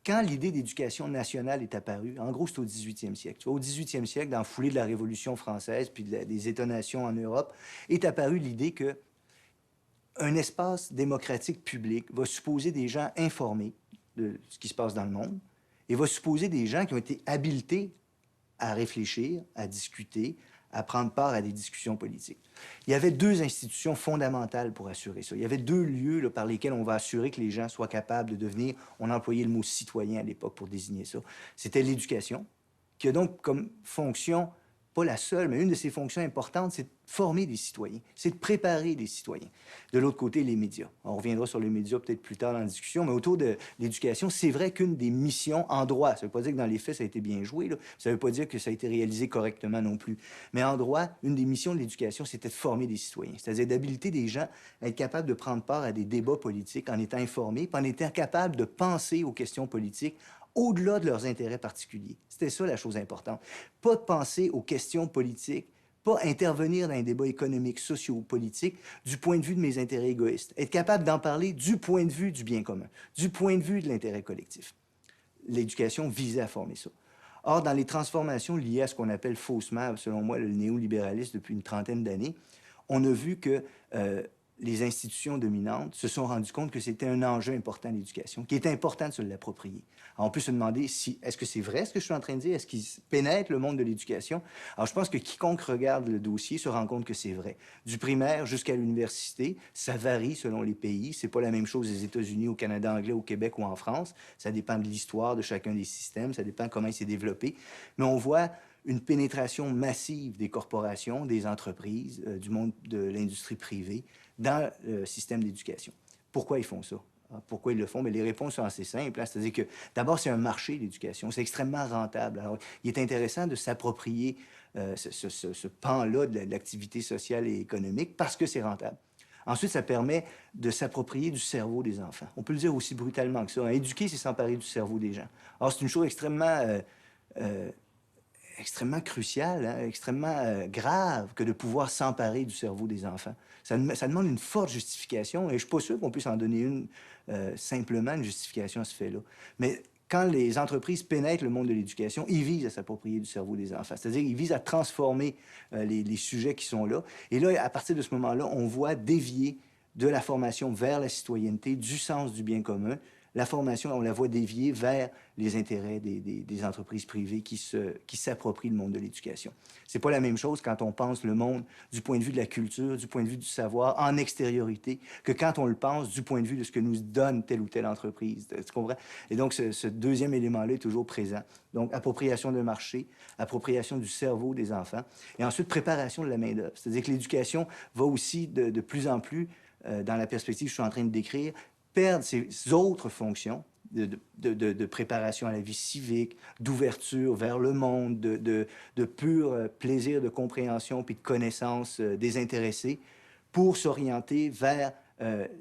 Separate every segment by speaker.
Speaker 1: quand l'idée d'éducation nationale est apparue, en gros, c'est au 18e siècle. Tu vois, au 18e siècle, dans la foulée de la Révolution française puis des États-nations en Europe, est apparue l'idée que un espace démocratique public va supposer des gens informés de ce qui se passe dans le monde et va supposer des gens qui ont été habilités à réfléchir, à discuter, à prendre part à des discussions politiques. Il y avait deux institutions fondamentales pour assurer ça. Il y avait deux lieux là, par lesquels on va assurer que les gens soient capables de devenir, on employait le mot citoyen à l'époque pour désigner ça. C'était l'éducation, qui a donc comme fonction, pas la seule, mais une de ses fonctions importantes, c'est de former des citoyens, c'est de préparer des citoyens. De l'autre côté, les médias. On reviendra sur les médias peut-être plus tard dans la discussion, mais autour de l'éducation, c'est vrai qu'une des missions en droit, ça ne veut pas dire que dans les faits, ça a été bien joué, là. Ça ne veut pas dire que ça a été réalisé correctement non plus. Mais en droit, une des missions de l'éducation, c'était de former des citoyens, c'est-à-dire d'habiliter des gens à être capables de prendre part à des débats politiques en étant informés, puis en étant capables de penser aux questions politiques au-delà de leurs intérêts particuliers. C'était ça la chose importante. Pas de penser aux questions politiques, pas intervenir dans un débat économique, socio-politique du point de vue de mes intérêts égoïstes. Être capable d'en parler du point de vue du bien commun, du point de vue de l'intérêt collectif. L'éducation visait à former ça. Or, dans les transformations liées à ce qu'on appelle faussement, selon moi, le néolibéralisme depuis une trentaine d'années, on a vu que les institutions dominantes se sont rendues compte que c'était un enjeu important de l'éducation, qu'il était important de se l'approprier. Alors, on peut se demander si, est-ce que c'est vrai ce que je suis en train de dire? Est-ce qu'ils pénètrent le monde de l'éducation? Alors, je pense que quiconque regarde le dossier se rend compte que c'est vrai. Du primaire jusqu'à l'université, ça varie selon les pays. C'est pas la même chose aux États-Unis, au Canada anglais, au Québec ou en France. Ça dépend de l'histoire de chacun des systèmes, ça dépend comment il s'est développé. Mais on voit une pénétration massive des corporations, des entreprises, du monde de l'industrie privée dans le système d'éducation. Pourquoi ils font ça? Pourquoi ils le font? Mais les réponses sont assez simples. Hein? C'est-à-dire que, d'abord, c'est un marché, l'éducation. C'est extrêmement rentable. Alors, il est intéressant de s'approprier ce pan-là de l'activité sociale et économique parce que c'est rentable. Ensuite, ça permet de s'approprier du cerveau des enfants. On peut le dire aussi brutalement que ça. Hein? Éduquer, c'est s'emparer du cerveau des gens. Alors, c'est une chose extrêmement crucial, hein, extrêmement grave que de pouvoir s'emparer du cerveau des enfants. Ça demande une forte justification et je ne suis pas sûr qu'on puisse en donner une simplement, une justification à ce fait-là. Mais quand les entreprises pénètrent le monde de l'éducation, ils visent à s'approprier du cerveau des enfants. C'est-à-dire qu'ils visent à transformer les sujets qui sont là. Et là, à partir de ce moment-là, on voit dévier de la formation vers la citoyenneté, du sens du bien commun. La formation, on la voit dévier vers les intérêts des entreprises privées qui s'approprient le monde de l'éducation. C'est pas la même chose quand on pense le monde du point de vue de la culture, du point de vue du savoir, en extériorité, que quand on le pense du point de vue de ce que nous donne telle ou telle entreprise. Tu comprends? Et donc, ce deuxième élément-là est toujours présent. Donc, appropriation de marché, appropriation du cerveau des enfants, et ensuite préparation de la main-d'œuvre. C'est-à-dire que l'éducation va aussi de plus en plus, dans la perspective que je suis en train de décrire, perdre ces autres fonctions de préparation à la vie civique, d'ouverture vers le monde, de pur plaisir de compréhension puis de connaissance désintéressée pour s'orienter vers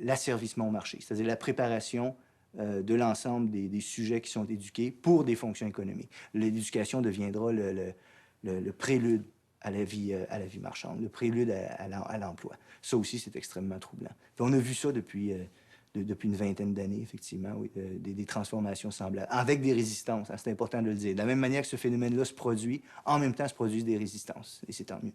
Speaker 1: l'asservissement au marché, c'est-à-dire la préparation de l'ensemble des sujets qui sont éduqués pour des fonctions économiques. L'éducation deviendra le prélude à la vie marchande, le prélude à l'emploi. Ça aussi, c'est extrêmement troublant. Puis on a vu ça depuis une vingtaine d'années, effectivement, oui, des transformations semblables, avec des résistances, hein, c'est important de le dire. De la même manière que ce phénomène-là se produit, en même temps se produisent des résistances, et c'est tant mieux.